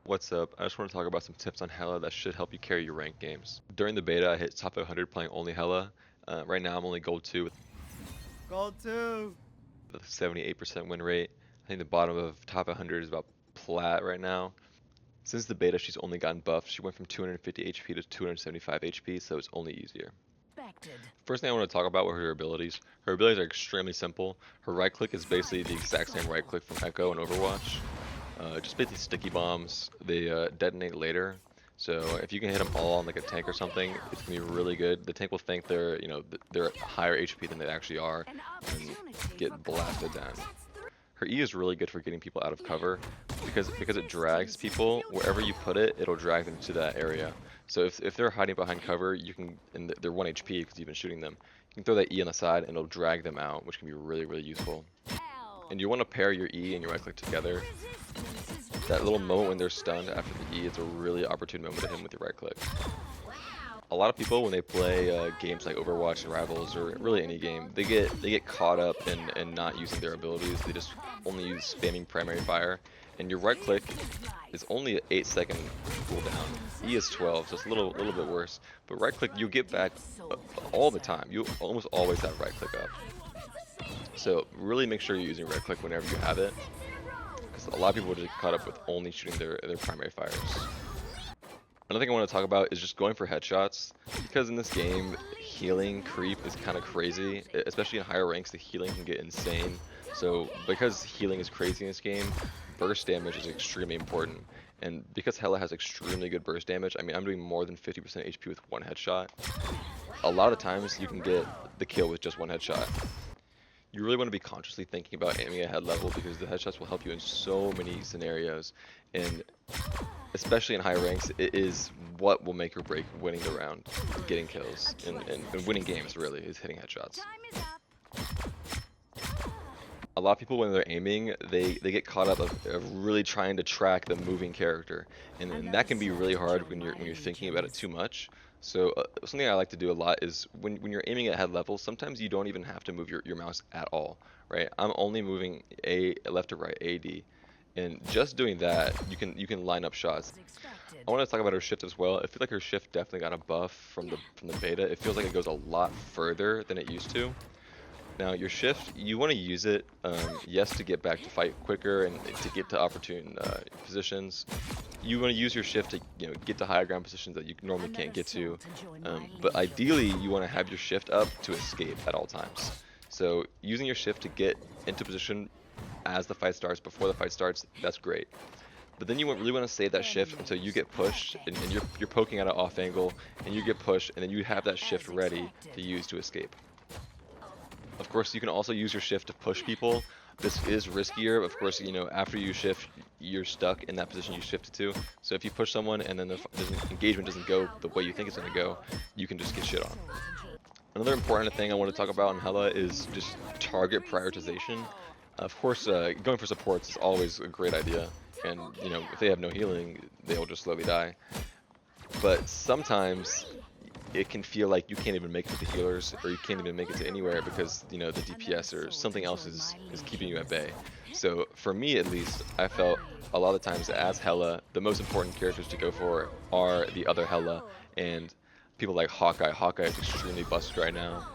What's up? I just want to talk about some tips on Hela that should help you carry your ranked games. During the beta, I hit top 100 playing only Hela. Right now, I'm only gold 2 with Gold 2! a 78% win rate. I think the bottom of top 100 is about plat right now. Since the beta, she's only gotten buffed. She went from 250 HP to 275 HP, so it's only easier. First thing I want to talk about were her abilities. Her abilities are extremely simple. Her right click is basically the exact same right click from Echo and Overwatch. Just basically sticky bombs. They detonate later. So if you can hit them all on like a tank or something, it's gonna be really good. The tank will think they're, they're higher HP than they actually are, and get blasted down. Her E is really good for getting people out of cover because it drags people. Wherever you put it, it'll drag them to that area. So if they're hiding behind cover, you can, and they're 1 HP because you've been shooting them, you can throw that E on the side and it'll drag them out, which can be really, really useful. And you want to pair your E and your right click together. That little moment when they're stunned after the E, it's a really opportune moment to hit them with your right click. A lot of people, when they play games like Overwatch and Rivals, or really any game, they get caught up in not using their abilities. They just only use spamming primary fire. And your right click is only an 8-second cooldown. E is 12, so it's a little bit worse. But right click, you get back all the time. You almost always have right click up. So really make sure you're using right click whenever you have it, because a lot of people just get caught up with only shooting their primary fires. Another thing I want to talk about is just going for headshots, because in this game, healing creep is kind of crazy, especially in higher ranks. The healing can get insane. So because healing is crazy in this game, burst damage is extremely important. And because Hela has extremely good burst damage, I mean, I'm doing more than 50% HP with one headshot. A lot of times you can get the kill with just one headshot. You really want to be consciously thinking about aiming at head level, because the headshots will help you in so many scenarios, and especially in high ranks, it is what will make or break winning the round, getting kills, and winning games really, is hitting headshots. A lot of people, when they're aiming, they get caught up of really trying to track the moving character, and that can be really hard when you're thinking about it too much. So something I like to do a lot is when you're aiming at head level, sometimes you don't even have to move your mouse at all, right? I'm only moving left to right, AD, and just doing that, you can line up shots. I want to talk about her shift as well. I feel like her shift definitely got a buff from the beta. It feels like it goes a lot further than it used to. Now your shift, you want to use it, yes, to get back to fight quicker and to get to opportune positions. You want to use your shift to get to higher ground positions that you normally can't get to. But ideally, you want to have your shift up to escape at all times. So using your shift to get into position as the fight starts, before the fight starts, that's great. But then you really want to save that shift until you get pushed, and you're poking at an off angle, and you get pushed, and then you have that shift ready to use to escape. Of course, you can also use your shift to push people. This is riskier. Of course, after you shift, you're stuck in that position you shifted to. So if you push someone and then the engagement doesn't go the way you think it's going to go, you can just get shit on. Another important thing I want to talk about in Hela is just target prioritization. Of course, going for supports is always a great idea. And, if they have no healing, they'll just slowly die. But sometimes it can feel like you can't even make it to the healers, or you can't even make it to anywhere because the DPS or something else is keeping you at bay. So for me at least, I felt a lot of times as Hela, the most important characters to go for are the other Hela and people like Hawkeye. Hawkeye is extremely busted right now.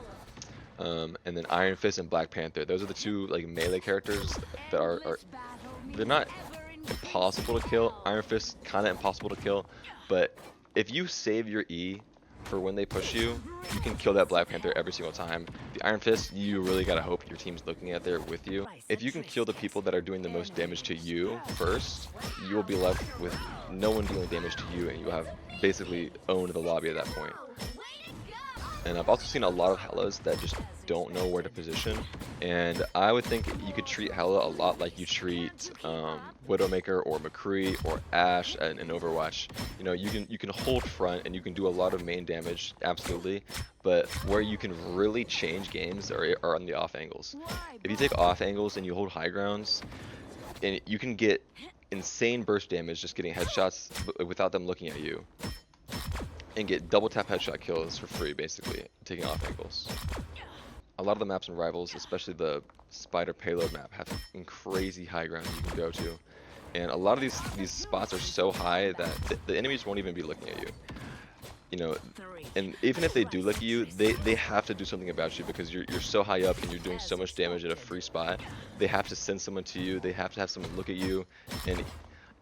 And then Ironfist and Blackpanther. Those are the two melee characters that are they're not impossible to kill. Ironfist kind of impossible to kill, but if you save your E for when they push you, you can kill that Black Panther every single time. The Iron Fist, you really gotta hope your team's looking at there with you. If you can kill the people that are doing the most damage to you first, you will be left with no one dealing damage to you, and you'll have basically owned the lobby at that point. And I've also seen a lot of Helas that just don't know where to position, and I would think you could treat Hela a lot like you treat Widowmaker or McCree or Ashe in Overwatch. You can hold front and you can do a lot of main damage, absolutely, but where you can really change games are on the off angles. If you take off angles and you hold high grounds, and you can get insane burst damage just getting headshots without them looking at you, and get double tap headshot kills for free, basically, taking off angles. A lot of the maps in Rivals, especially the spider payload map, have crazy high ground you can go to. And a lot of these spots are so high that the enemies won't even be looking at you. You know, and even if they do look at you, they have to do something about you because you're so high up and you're doing so much damage at a free spot. They have to send someone to you. They have to have someone look at you. And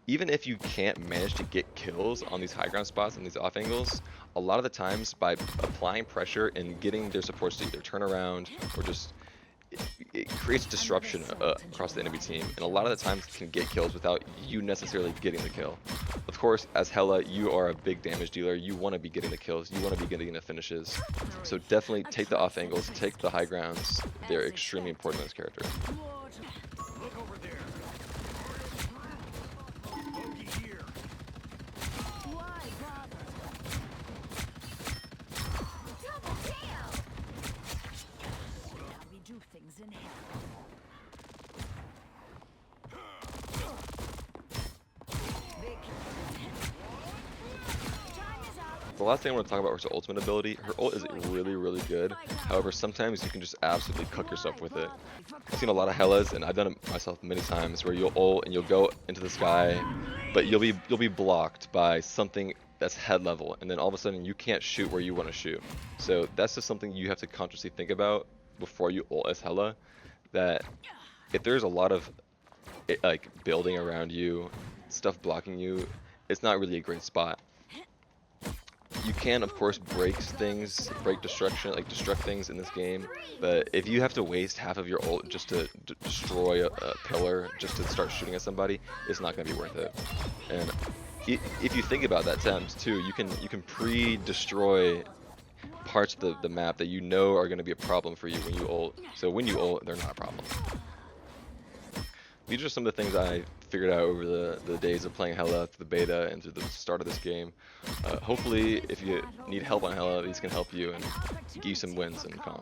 even if you can't manage to get kills on these high ground spots and these off angles, a lot of the times by applying pressure and getting their supports to either turn around or just it creates disruption across the enemy team, and a lot of the times can get kills without you necessarily getting the kill. Of course, as Hela, you are a big damage dealer. You want to be getting the kills. You want to be getting the finishes. So definitely take the off angles, take the high grounds. They're extremely important in this character. Look over there. Loki here. Why bother? Double kill! Now we do things in hell. The last thing I want to talk about was her ultimate ability. Her ult is really, really good. However, sometimes you can just absolutely cook yourself with it. I've seen a lot of Helas, and I've done it myself many times, where you'll ult and you'll go into the sky, but you'll be blocked by something that's head level, and then all of a sudden you can't shoot where you want to shoot. So that's just something you have to consciously think about before you ult as Hela. That if there's a lot of like building around you, stuff blocking you, it's not really a great spot. You can, of course, break destruct things in this game, but if you have to waste half of your ult just to destroy a pillar, just to start shooting at somebody, it's not going to be worth it. And if you think about that times too, you can pre-destroy parts of the map that you know are going to be a problem for you when you ult. So when you ult, they're not a problem. These are some of the things I figured out over the days of playing Hela through the beta and through the start of this game. Hopefully, if you need help on Hela, these can help you and give you some wins and calm.